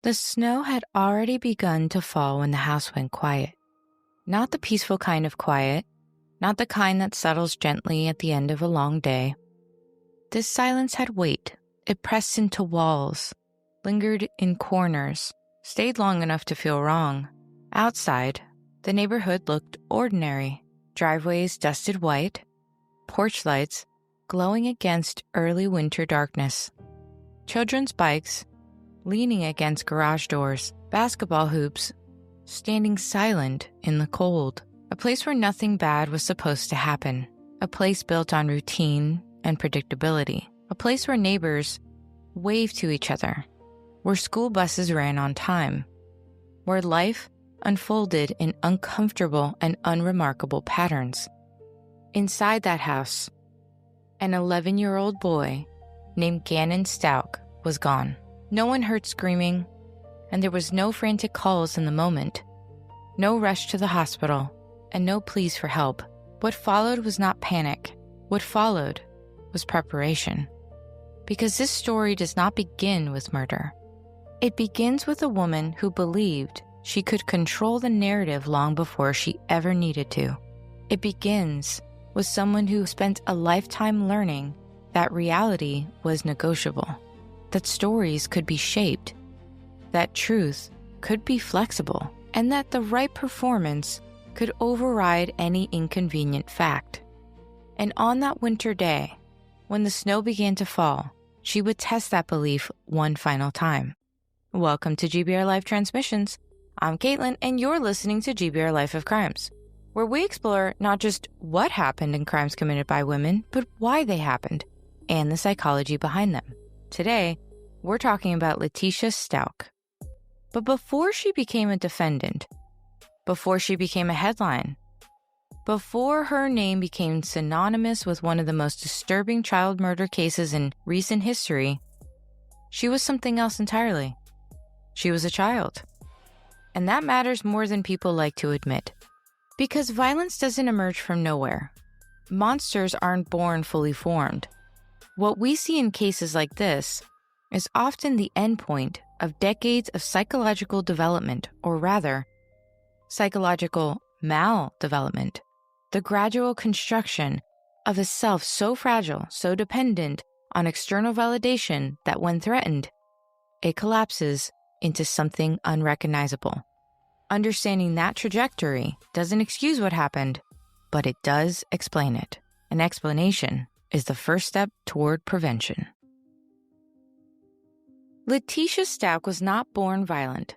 The snow had already begun to fall when the house went quiet. Not the peaceful kind of quiet, not the kind that settles gently at the end of a long day. This silence had weight. It pressed into walls, lingered in corners, stayed long enough to feel wrong. Outside, the neighborhood looked ordinary. Driveways dusted white, porch lights glowing against early winter darkness. Children's bikes leaning against garage doors, basketball hoops standing silent in the cold. A place where nothing bad was supposed to happen. A place built on routine and predictability. A place where neighbors waved to each other. Where school buses ran on time. Where life unfolded in uncomfortable and unremarkable patterns. Inside that house, an 11-year-old boy named Gannon Stauch was gone. No one heard screaming, and there was no frantic calls in the moment. No rush to the hospital, and no pleas for help. What followed was not panic. What followed was preparation. Because this story does not begin with murder. It begins with a woman who believed she could control the narrative long before she ever needed to. It begins with someone who spent a lifetime learning that reality was negotiable, that stories could be shaped, that truth could be flexible, and that the right performance could override any inconvenient fact. And on that winter day, when the snow began to fall, she would test that belief one final time. Welcome to GBR Life Transmissions. I'm Caitlin, and you're listening to GBR Life of Crimes, where we explore not just what happened in crimes committed by women, but why they happened, and the psychology behind them. Today, we're talking about Letecia Stauch. But before she became a defendant, before she became a headline, before her name became synonymous with one of the most disturbing child murder cases in recent history, she was something else entirely. She was a child. And that matters more than people like to admit. Because violence doesn't emerge from nowhere. Monsters aren't born fully formed. What we see in cases like this is often the endpoint of decades of psychological development, or rather, psychological maldevelopment. The gradual construction of a self so fragile, so dependent on external validation that when threatened, it collapses into something unrecognizable. Understanding that trajectory doesn't excuse what happened, but it does explain it. An explanation is the first step toward prevention. Letecia Stauch was not born violent.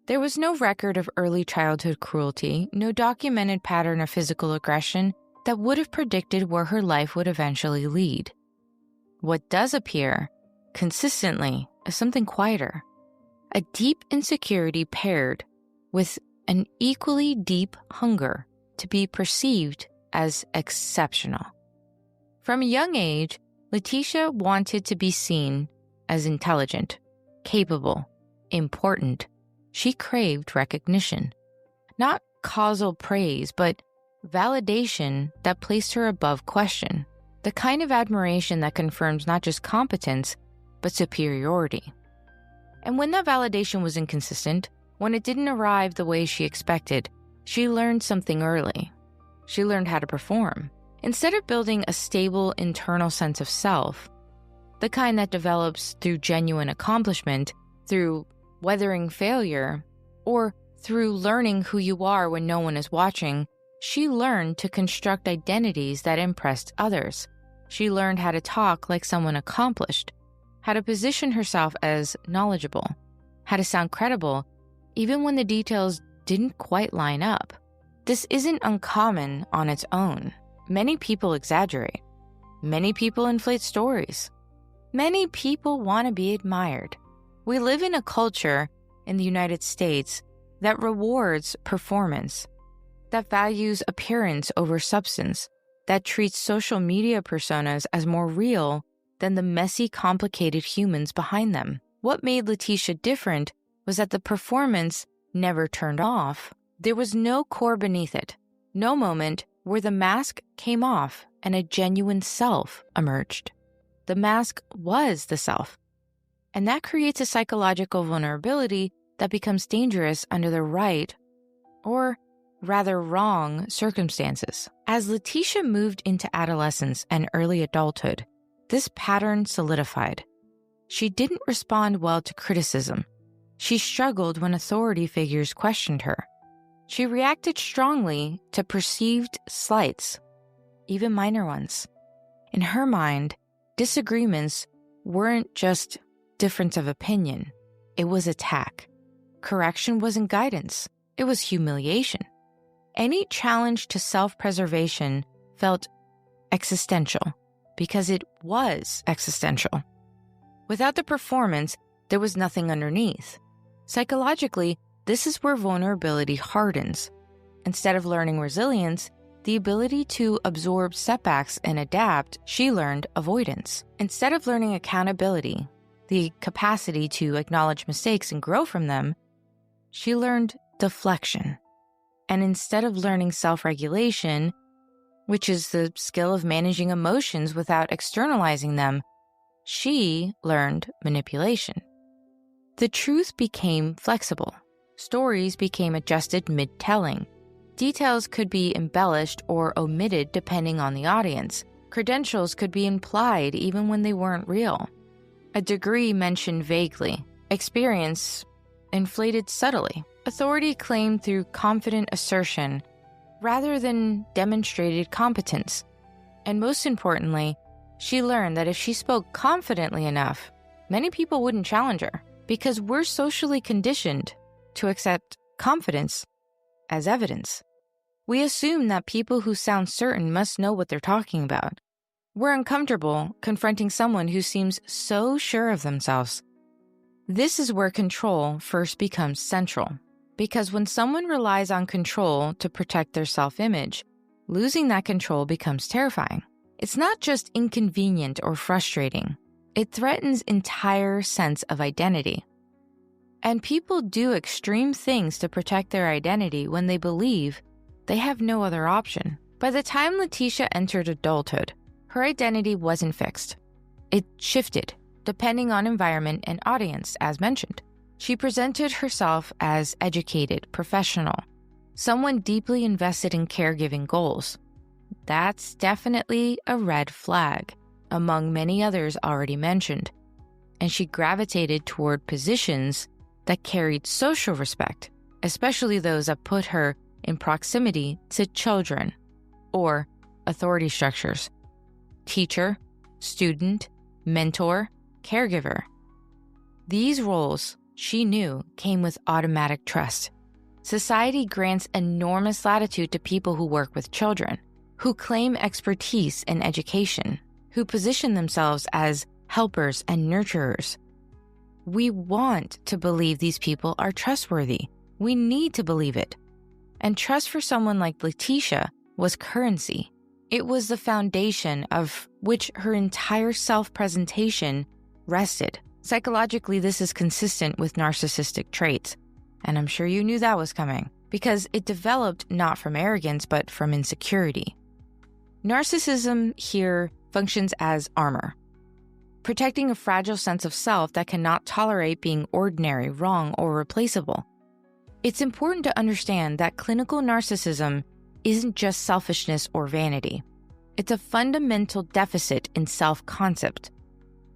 There was no record of early childhood cruelty, no documented pattern of physical aggression that would have predicted where her life would eventually lead. What does appear consistently is something quieter. A deep insecurity paired with an equally deep hunger to be perceived as exceptional. From a young age, Letecia wanted to be seen as intelligent, capable, important. She craved recognition. Not causal praise, but validation that placed her above question. The kind of admiration that confirms not just competence, but superiority. And when that validation was inconsistent, when it didn't arrive the way she expected, she learned something early. She learned how to perform. Instead of building a stable internal sense of self, the kind that develops through genuine accomplishment, through weathering failure, or through learning who you are when no one is watching, she learned to construct identities that impressed others. She learned how to talk like someone accomplished, how to position herself as knowledgeable, how to sound credible, even when the details didn't quite line up. This isn't uncommon on its own. Many people exaggerate. Many people inflate stories. Many people want to be admired. We live in a culture in the United States that rewards performance, that values appearance over substance, that treats social media personas as more real than the messy, complicated humans behind them. What made Letecia different was that the performance never turned off. There was no core beneath it, no moment where the mask came off and a genuine self emerged. The mask was the self, And that creates a psychological vulnerability that becomes dangerous under the right, or rather wrong, circumstances. As Letecia moved into adolescence and early adulthood, this pattern solidified. She didn't respond well to criticism. She struggled when authority figures questioned her. She reacted strongly to perceived slights, even minor ones. In her mind, disagreements weren't just difference of opinion. It was attack. Correction wasn't guidance. It was humiliation. Any challenge to self-preservation felt existential because it was existential. Without the performance, there was nothing underneath. Psychologically, this is where vulnerability hardens. Instead of learning resilience, the ability to absorb setbacks and adapt, she learned avoidance. Instead of learning accountability, the capacity to acknowledge mistakes and grow from them, she learned deflection. And instead of learning self-regulation, which is the skill of managing emotions without externalizing them, she learned manipulation. The truth became flexible. Stories became adjusted mid-telling. Details could be embellished or omitted depending on the audience. Credentials could be implied even when they weren't real. A degree mentioned vaguely. Experience inflated subtly. Authority claimed through confident assertion rather than demonstrated competence. And most importantly, she learned that if she spoke confidently enough, many people wouldn't challenge her because we're socially conditioned to accept confidence as evidence. We assume that people who sound certain must know what they're talking about. We're uncomfortable confronting someone who seems so sure of themselves. This is where control first becomes central, because when someone relies on control to protect their self-image, losing that control becomes terrifying. It's not just inconvenient or frustrating. It threatens entire sense of identity. And people do extreme things to protect their identity when they believe they have no other option. By the time Letecia entered adulthood, her identity wasn't fixed. It shifted, depending on environment and audience, as mentioned. She presented herself as educated, professional, someone deeply invested in caregiving goals. That's definitely a red flag, among many others already mentioned. And she gravitated toward positions that carried social respect, especially those that put her in proximity to children or authority structures. Teacher, student, mentor, caregiver. These roles, she knew, came with automatic trust. Society grants enormous latitude to people who work with children, who claim expertise in education, who position themselves as helpers and nurturers. We want to believe these people are trustworthy. We need to believe it. And trust for someone like Letecia was currency. It was the foundation of which her entire self-presentation rested. Psychologically, this is consistent with narcissistic traits. And I'm sure you knew that was coming, because it developed not from arrogance, but from insecurity. Narcissism here functions as armor, protecting a fragile sense of self that cannot tolerate being ordinary, wrong, or replaceable. It's important to understand that clinical narcissism isn't just selfishness or vanity. It's a fundamental deficit in self-concept.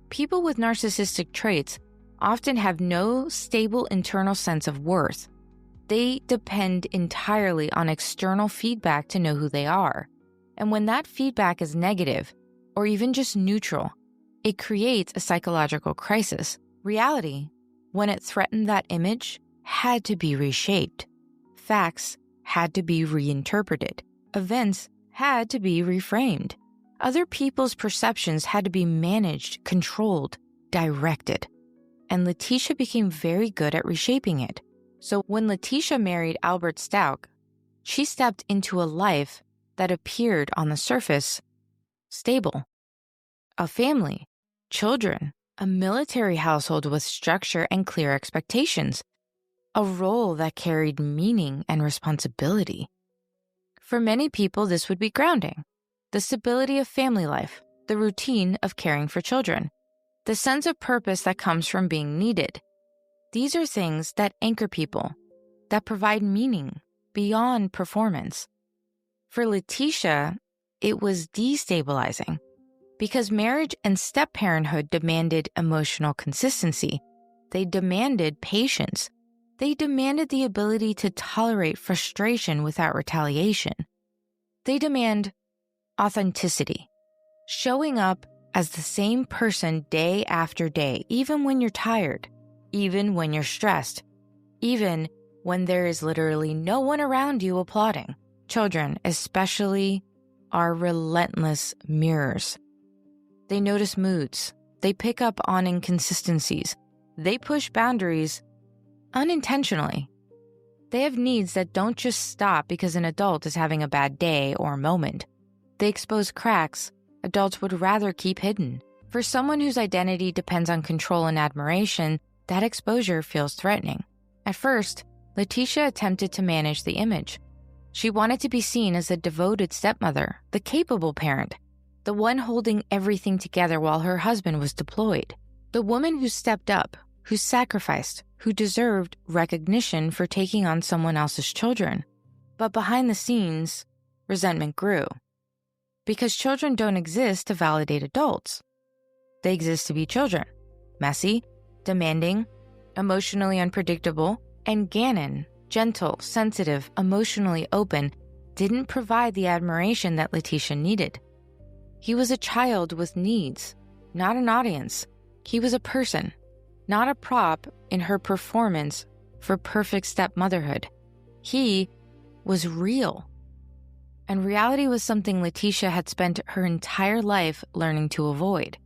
People with narcissistic traits often have no stable internal sense of worth. They depend entirely on external feedback to know who they are. And when that feedback is negative, or even just neutral, it creates a psychological crisis. Reality, when it threatened that image, had to be reshaped. Facts had to be reinterpreted. Events had to be reframed. Other people's perceptions had to be managed, controlled, directed. And Letecia became very good at reshaping it. So when Letecia married Albert Stauch, she stepped into a life that appeared on the surface stable. A family, children, a military household with structure and clear expectations. A role that carried meaning and responsibility. For many people, this would be grounding. The stability of family life, the routine of caring for children. the sense of purpose that comes from being needed. These are things that anchor people, that provide meaning beyond performance. For Letecia, it was destabilizing because marriage and step-parenthood demanded emotional consistency. They demanded patience. They demanded the ability to tolerate frustration without retaliation. They demand authenticity, showing up as the same person day after day, even when you're tired, even when you're stressed, even when there is literally no one around you applauding. Children, especially, are relentless mirrors. They notice moods. They pick up on inconsistencies. They push boundaries unintentionally. They have needs that don't just stop because an adult is having a bad day or moment. They expose cracks adults would rather keep hidden. For someone whose identity depends on control and admiration, that exposure feels threatening. At first, Letecia attempted to manage the image. She wanted to be seen as the devoted stepmother, the capable parent, the one holding everything together while her husband was deployed, the woman who stepped up, who sacrificed, who deserved recognition for taking on someone else's children. But behind the scenes, resentment grew. Because children don't exist to validate adults. They exist to be children, messy, demanding, emotionally unpredictable, and Gannon, gentle, sensitive, emotionally open, didn't provide the admiration that Letecia needed. He was a child with needs, not an audience. He was a person, not a prop in her performance for perfect stepmotherhood. He was real. And reality was something Letecia had spent her entire life learning to avoid.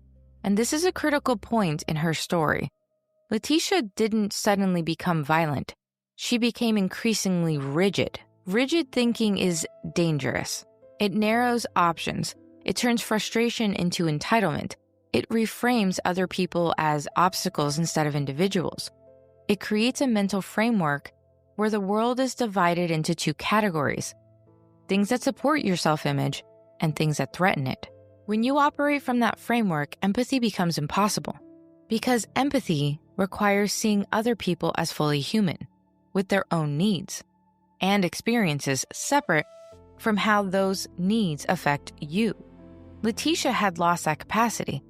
And this is a critical point in her story. Letecia didn't suddenly become violent. She became increasingly rigid. Rigid thinking is dangerous. It narrows options. It turns frustration into entitlement. It reframes other people as obstacles instead of individuals. It creates a mental framework where the world is divided into two categories: things that support your self-image and things that threaten it. When you operate from that framework, empathy becomes impossible, because empathy requires seeing other people as fully human, with their own needs and experiences separate from how those needs affect you. Letecia had lost that capacity,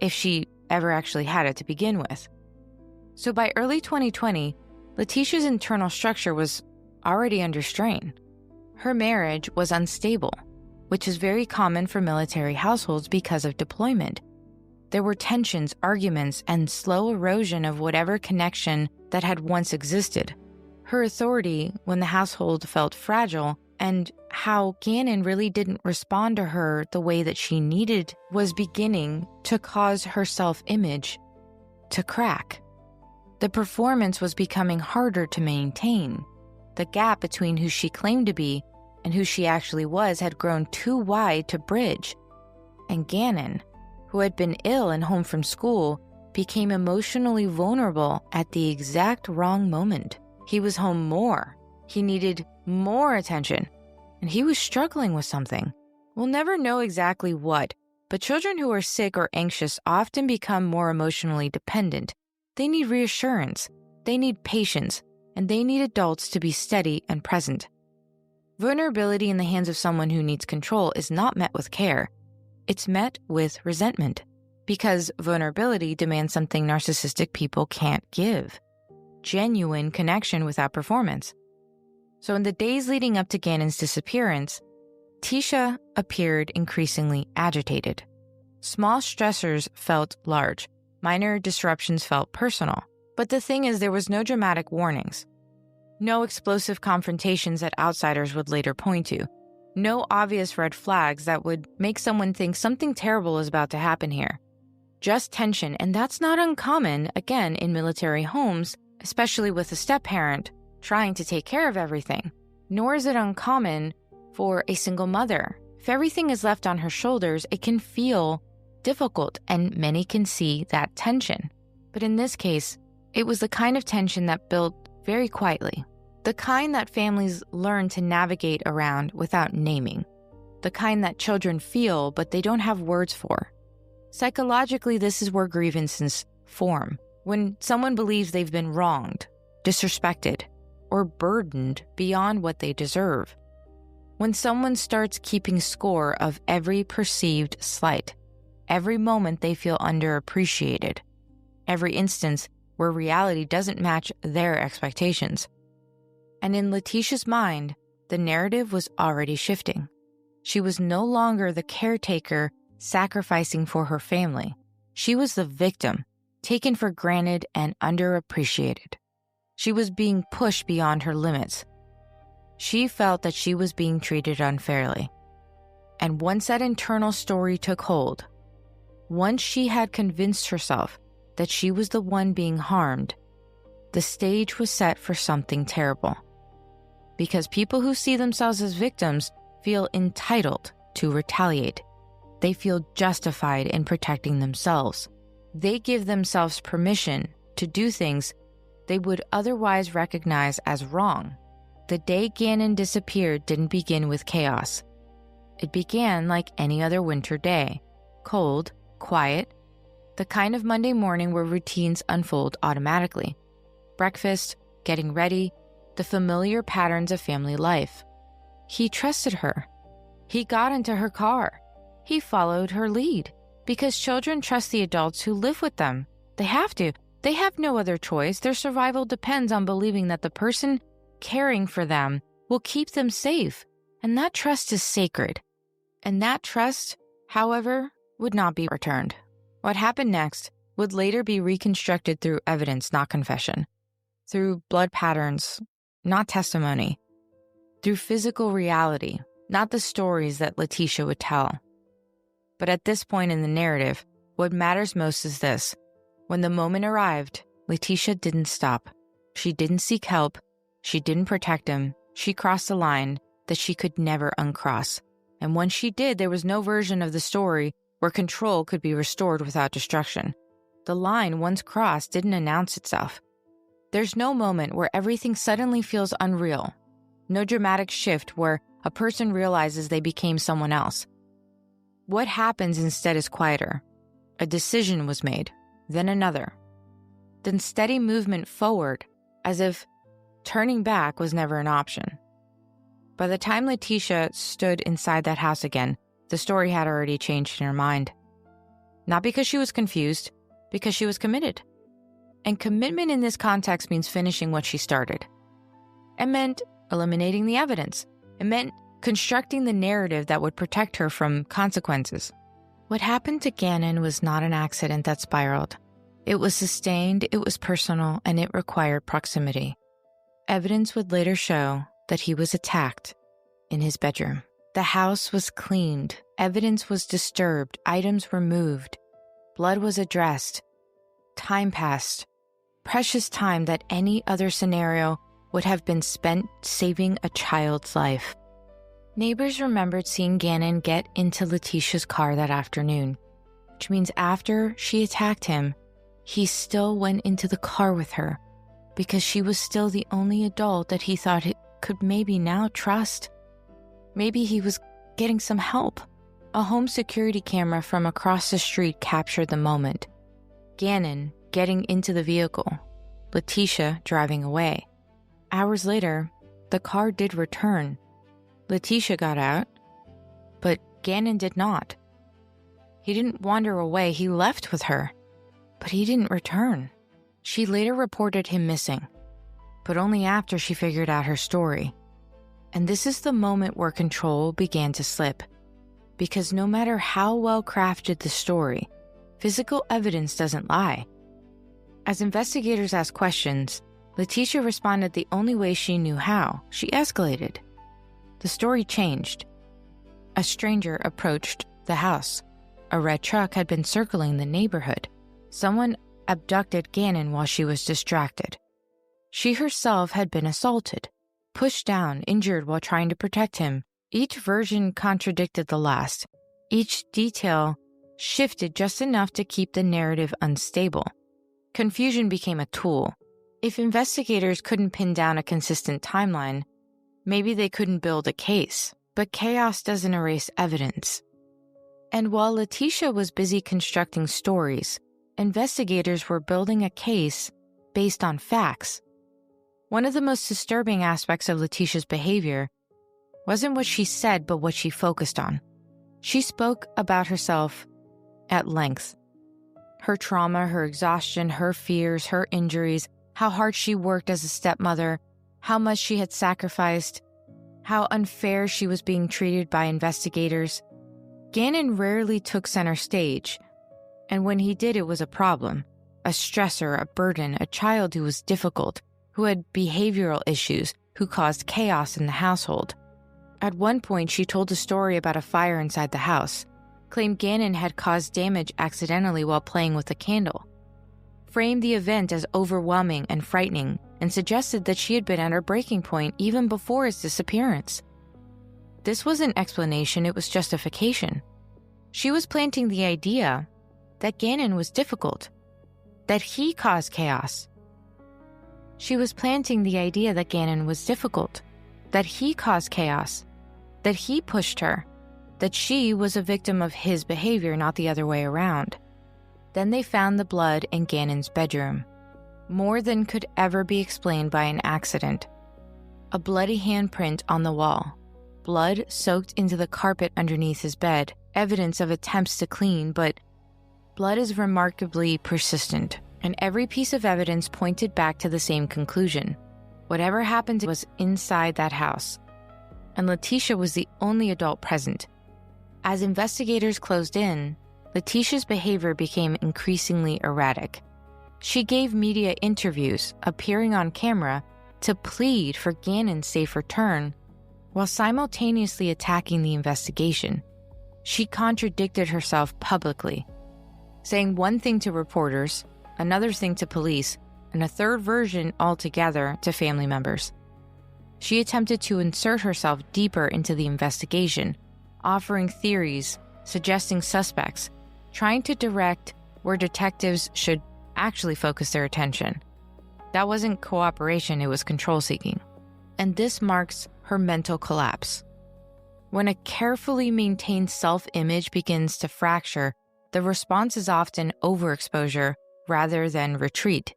if she ever actually had it to begin with. So by early 2020, Letecia's internal structure was already under strain. Her marriage was unstable, which is very common for military households because of deployment. There were tensions, arguments, and slow erosion of whatever connection that had once existed. Her authority, when the household felt fragile, and how Gannon really didn't respond to her the way that she needed, was beginning to cause her self-image to crack. The performance was becoming harder to maintain. The gap between who she claimed to be and who she actually was had grown too wide to bridge. And Gannon, who had been ill and home from school, became emotionally vulnerable at the exact wrong moment. He was home more. He needed more attention. And he was struggling with something. We'll never know exactly what, but children who are sick or anxious often become more emotionally dependent. They need reassurance, they need patience, and they need adults to be steady and present. Vulnerability in the hands of someone who needs control is not met with care. It's met with resentment, because vulnerability demands something narcissistic people can't give: genuine connection without performance. So in the days leading up to Gannon's disappearance, Letecia appeared increasingly agitated. Small stressors felt large. Minor disruptions felt personal. But the thing is, there was no dramatic warnings. No explosive confrontations that outsiders would later point to. No obvious red flags that would make someone think something terrible is about to happen here. Just tension, and that's not uncommon, again, in military homes, especially with a step-parent trying to take care of everything. Nor is it uncommon for a single mother. If everything is left on her shoulders, it can feel difficult, and many can see that tension. But in this case, it was the kind of tension that built very quietly. The kind that families learn to navigate around without naming. The kind that children feel, but they don't have words for. Psychologically, this is where grievances form. When someone believes they've been wronged, disrespected, or burdened beyond what they deserve. When someone starts keeping score of every perceived slight, every moment they feel underappreciated, every instance where reality doesn't match their expectations. And in Letecia's mind, the narrative was already shifting. She was no longer the caretaker sacrificing for her family. She was the victim, taken for granted and underappreciated. She was being pushed beyond her limits. She felt that she was being treated unfairly. And once that internal story took hold, once she had convinced herself that she was the one being harmed, the stage was set for something terrible. Because people who see themselves as victims feel entitled to retaliate. They feel justified in protecting themselves. They give themselves permission to do things they would otherwise recognize as wrong. The day Gannon disappeared didn't begin with chaos. It began like any other winter day, cold, quiet, the kind of Monday morning where routines unfold automatically. Breakfast, getting ready, the familiar patterns of family life. He trusted her. He got into her car. He followed her lead because children trust the adults who live with them. They have to. They have no other choice. Their survival depends on believing that the person caring for them will keep them safe. And that trust is sacred. And that trust, however, would not be returned. What happened next would later be reconstructed through evidence, not confession. Through blood patterns, not testimony. Through physical reality, not the stories that Letecia would tell. But at this point in the narrative, what matters most is this. When the moment arrived, Letecia didn't stop. She didn't seek help. She didn't protect him. She crossed a line that she could never uncross. And once she did, there was no version of the story where control could be restored without destruction. The line, once crossed, didn't announce itself. There's no moment where everything suddenly feels unreal. No dramatic shift where a person realizes they became someone else. What happens instead is quieter. A decision was made, then another. Then steady movement forward, as if turning back was never an option. By the time Letecia stood inside that house again, the story had already changed in her mind. Not because she was confused, because she was committed. And commitment in this context means finishing what she started. It meant eliminating the evidence. It meant constructing the narrative that would protect her from consequences. What happened to Gannon was not an accident that spiraled. It was sustained, it was personal, and it required proximity. Evidence would later show that he was attacked in his bedroom. The house was cleaned, evidence was disturbed, items were moved, blood was addressed. Time passed, precious time that any other scenario would have been spent saving a child's life. Neighbors remembered seeing Gannon get into Letecia's car that afternoon, which means after she attacked him, he still went into the car with her because she was still the only adult that he thought he could maybe now trust. Maybe he was getting some help. A home security camera from across the street captured the moment. Gannon getting into the vehicle, Letecia driving away. Hours later, the car did return. Letecia got out, but Gannon did not. He didn't wander away, he left with her, but he didn't return. She later reported him missing, but only after she figured out her story. And this is the moment where control began to slip, because no matter how well crafted the story, physical evidence doesn't lie. As investigators asked questions, Letecia responded the only way she knew how. She escalated. The story changed. A stranger approached the house. A red truck had been circling the neighborhood. Someone abducted Gannon while she was distracted. She herself had been assaulted, pushed down, injured while trying to protect him. Each version contradicted the last. Each detail shifted just enough to keep the narrative unstable. Confusion became a tool. If investigators couldn't pin down a consistent timeline, maybe they couldn't build a case. But chaos doesn't erase evidence. And while Letecia was busy constructing stories, investigators were building a case based on facts. One of the most disturbing aspects of Letecia's behavior wasn't what she said, but what she focused on. She spoke about herself at length. Her trauma, her exhaustion, her fears, her injuries, how hard she worked as a stepmother, how much she had sacrificed, how unfair she was being treated by investigators. Gannon rarely took center stage, and when he did, it was a problem, a stressor, a burden, a child who was difficult, who had behavioral issues, who caused chaos in the household. At one point, she told a story about a fire inside the house, claimed Gannon had caused damage accidentally while playing with a candle, framed the event as overwhelming and frightening, and suggested that she had been at her breaking point even before his disappearance. This wasn't explanation, it was justification. She was planting the idea that Gannon was difficult, that he caused chaos. She was planting the idea that Gannon was difficult, that he caused chaos, that he pushed her, that she was a victim of his behavior, not the other way around. Then they found the blood in Gannon's bedroom. More than could ever be explained by an accident. A bloody handprint on the wall. Blood soaked into the carpet underneath his bed, evidence of attempts to clean, but blood is remarkably persistent, and every piece of evidence pointed back to the same conclusion. Whatever happened was inside that house, and Letecia was the only adult present. As investigators closed in, Letecia's behavior became increasingly erratic. She gave media interviews, appearing on camera, to plead for Gannon's safe return, while simultaneously attacking the investigation. She contradicted herself publicly, saying one thing to reporters, another thing to police, and a third version altogether to family members. She attempted to insert herself deeper into the investigation, offering theories, suggesting suspects, trying to direct where detectives should actually focus their attention. That wasn't cooperation, it was control-seeking. And this marks her mental collapse. When a carefully maintained self-image begins to fracture, the response is often overexposure rather than retreat.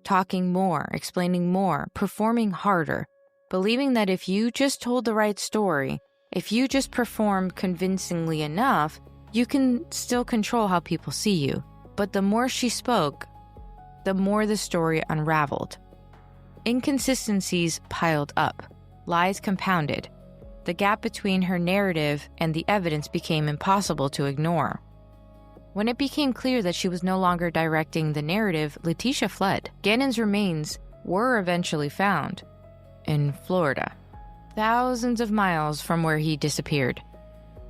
Talking more, explaining more, performing harder, believing that if you just told the right story, if you just performed convincingly enough, you can still control how people see you. But the more she spoke, the more the story unraveled. Inconsistencies piled up, lies compounded. The gap between her narrative and the evidence became impossible to ignore. When it became clear that she was no longer directing the narrative, Letecia fled. Gannon's remains were eventually found in Florida, thousands of miles from where he disappeared,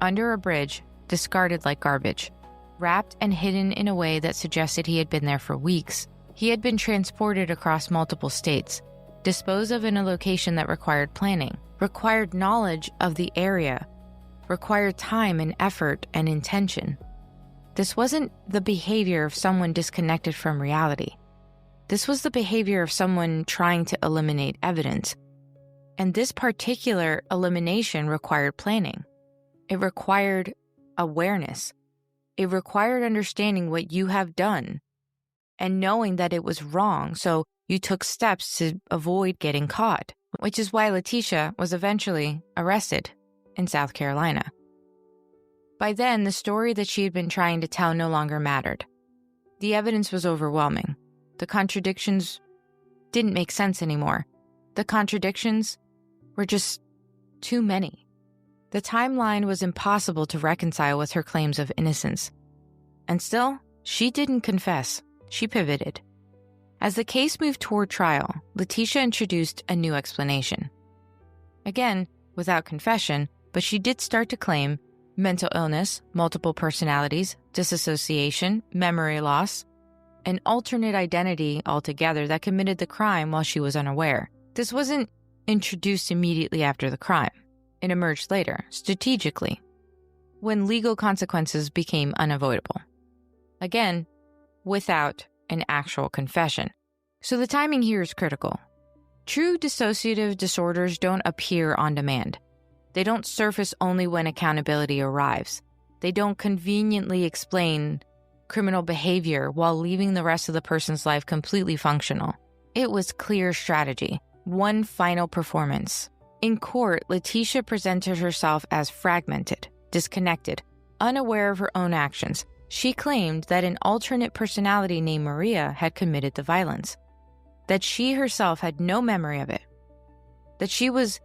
under a bridge, discarded like garbage, wrapped and hidden in a way that suggested he had been there for weeks. He had been transported across multiple states, disposed of in a location that required planning, required knowledge of the area, required time and effort and intention. This wasn't the behavior of someone disconnected from reality. This was the behavior of someone trying to eliminate evidence. And this particular elimination required planning. It required awareness. It required understanding what you have done and knowing that it was wrong, so you took steps to avoid getting caught, which is why Letecia was eventually arrested in South Carolina. By then, the story that she had been trying to tell no longer mattered. The evidence was overwhelming. The contradictions didn't make sense anymore. The contradictions were just too many. The timeline was impossible to reconcile with her claims of innocence. And still, she didn't confess. She pivoted. As the case moved toward trial, Letecia introduced a new explanation. Again, without confession, but she did start to claim mental illness, multiple personalities, disassociation, memory loss, an alternate identity altogether that committed the crime while she was unaware. This wasn't introduced immediately after the crime. It emerged later, strategically, when legal consequences became unavoidable. Again, without an actual confession. So the timing here is critical. True dissociative disorders don't appear on demand. They don't surface only when accountability arrives. They don't conveniently explain criminal behavior while leaving the rest of the person's life completely functional. It was clear strategy. One final performance. In court, Letecia presented herself as fragmented, disconnected, unaware of her own actions. She claimed that an alternate personality named Maria had committed the violence, that she herself had no memory of it, that she was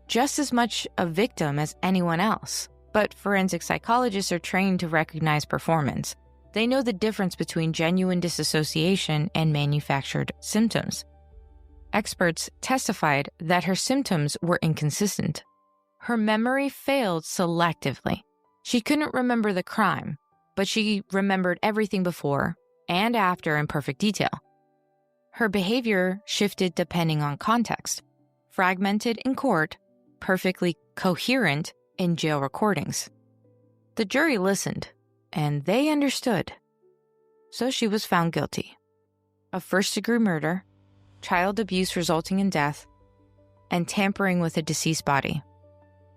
just as much a victim as anyone else. But forensic psychologists are trained to recognize performance. They know the difference between genuine disassociation and manufactured symptoms. Experts testified that her symptoms were inconsistent. Her memory failed selectively. She couldn't remember the crime, but she remembered everything before and after in perfect detail. Her behavior shifted depending on context. Fragmented in court, perfectly coherent in jail recordings. The jury listened, and they understood. So she was found guilty of first-degree murder, child abuse resulting in death, and tampering with a deceased body.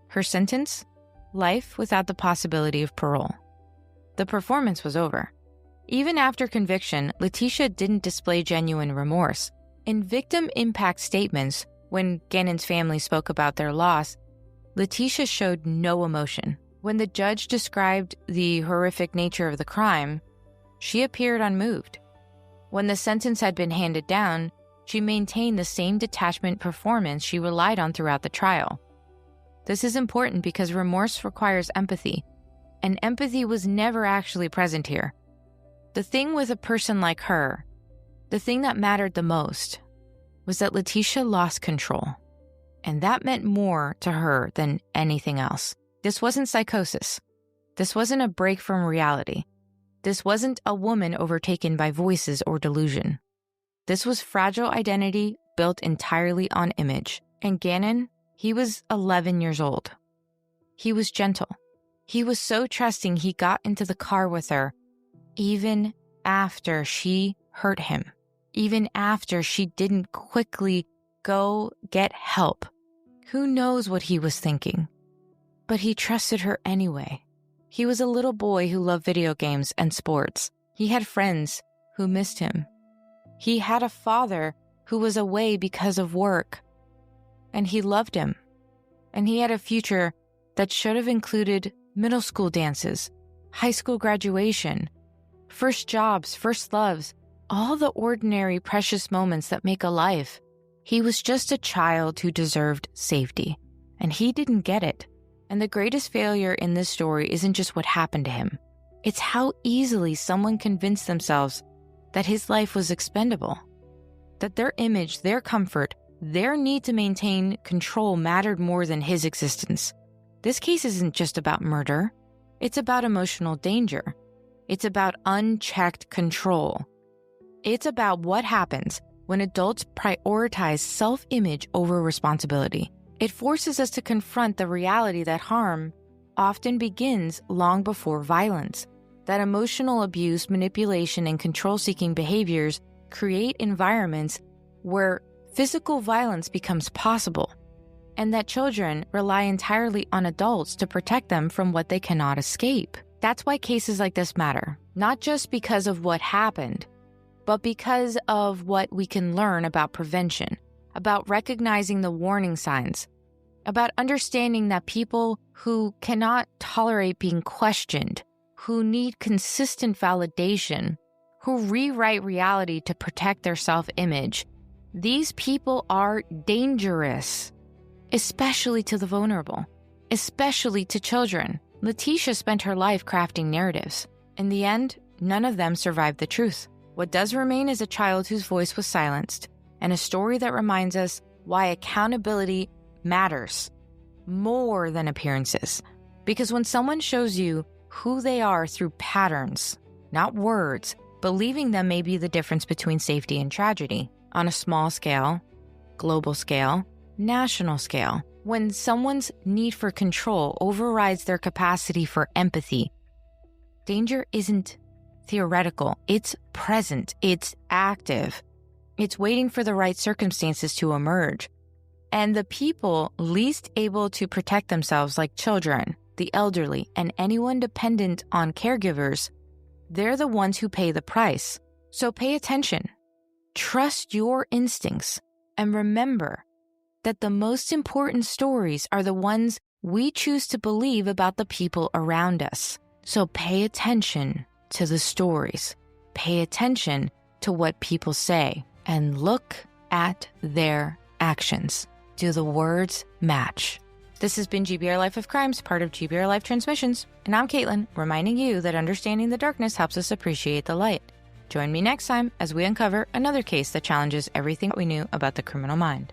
Her sentence? Life without the possibility of parole. The performance was over. Even after conviction, Letecia didn't display genuine remorse. In victim impact statements, when Gannon's family spoke about their loss, Letecia showed no emotion. When the judge described the horrific nature of the crime, she appeared unmoved. When the sentence had been handed down, she maintained the same detachment performance she relied on throughout the trial. This is important because remorse requires empathy, and empathy was never actually present here. The thing with a person like her, the thing that mattered the most, was that Letecia lost control, and that meant more to her than anything else. This wasn't psychosis. This wasn't a break from reality. This wasn't a woman overtaken by voices or delusion. This was fragile identity built entirely on image. And Gannon, he was 11 years old. He was gentle. He was so trusting he got into the car with her, even after she hurt him, even after she didn't quickly go get help. Who knows what he was thinking? But he trusted her anyway. He was a little boy who loved video games and sports. He had friends who missed him. He had a father who was away because of work, and he loved him. And he had a future that should have included middle school dances, high school graduation, first jobs, first loves, all the ordinary precious moments that make a life. He was just a child who deserved safety, and he didn't get it. And the greatest failure in this story isn't just what happened to him. It's how easily someone convinced themselves that his life was expendable, that their image, their comfort, their need to maintain control mattered more than his existence. This case isn't just about murder. It's about emotional danger. It's about unchecked control. It's about what happens when adults prioritize self-image over responsibility. It forces us to confront the reality that harm often begins long before violence, that emotional abuse, manipulation, and control-seeking behaviors create environments where physical violence becomes possible, and that children rely entirely on adults to protect them from what they cannot escape. That's why cases like this matter, not just because of what happened, but because of what we can learn about prevention, about recognizing the warning signs, about understanding that people who cannot tolerate being questioned, who need consistent validation, who rewrite reality to protect their self-image, these people are dangerous, especially to the vulnerable, especially to children. Letecia spent her life crafting narratives. In the end, none of them survived the truth. What does remain is a child whose voice was silenced, and a story that reminds us why accountability matters more than appearances. Because when someone shows you who they are through patterns, not words, believing them may be the difference between safety and tragedy. On a small scale, global scale, national scale, when someone's need for control overrides their capacity for empathy, danger isn't theoretical, it's present, it's active. It's waiting for the right circumstances to emerge. And the people least able to protect themselves, like children, the elderly, and anyone dependent on caregivers, they're the ones who pay the price. So pay attention, trust your instincts, and remember that the most important stories are the ones we choose to believe about the people around us. So pay attention to the stories. Pay attention to what people say and look at their actions. Do the words match? This has been GBRLIFE of Crimes, part of GBRLIFE Transmissions, and I'm Caitlin, reminding you that understanding the darkness helps us appreciate the light. Join me next time as we uncover another case that challenges everything we knew about the criminal mind.